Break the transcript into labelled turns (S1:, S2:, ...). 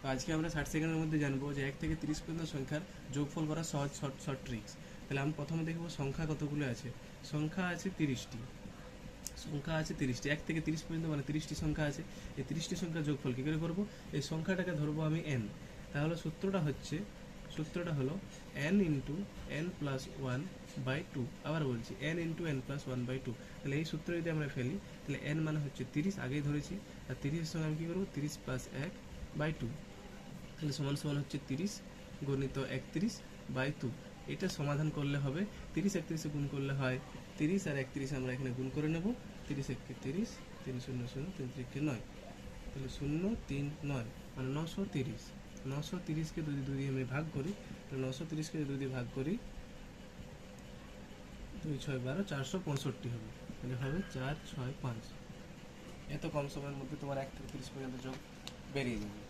S1: তো আজকে আমরা 60 সেকেন্ডের মধ্যে জানবো যে 1 থেকে 30 পর্যন্ত সংখ্যার যোগফল করা সহজ শর্ট ট্রিক্স। তাহলে আমি প্রথমে দেখবো সংখ্যা কতগুলো আছে। সংখ্যা আছে 30টি। 1 থেকে 30 পর্যন্ত মানে 30টি সংখ্যা আছে। এই 30টি সংখ্যার যোগফল কী করে করবো? এই সংখ্যাটাকে ধরবো আমি n। তাহলে সূত্রটা হলো n ইন্টু n প্লাস 1/2। আবার বলছি n ইন্টু n প্লাস 1/2। তাহলে এই সূত্র যদি আমরা ফেলি তাহলে n মানে হচ্ছে 30, আগেই ধরেছি। আর 30-এর সঙ্গে আমি কী করবো? 30 প্লাস 1/2। তাহলে সমান সমান হচ্ছে 30 গণিত 31/2। এটা সমাধান করলে হবে 30 31 গুণ করলে হয় 30, আর 31 আমরা এখানে গুণ করে নেব। 30 1 30, 3 0 0, 3 3 9। তাহলে 0 3 9 মানে 930। 930কে যদি 2 দিয়ে আমি ভাগ করি, তাহলে 930কে যদি 2 দিয়ে ভাগ করি 2 6 12 465 হবে। তাহলে হবে 4 6 5। এত কম সময়ের মধ্যে তোমার 1 থেকে 30 পর্যন্ত যোগ বেরিয়ে যাবে।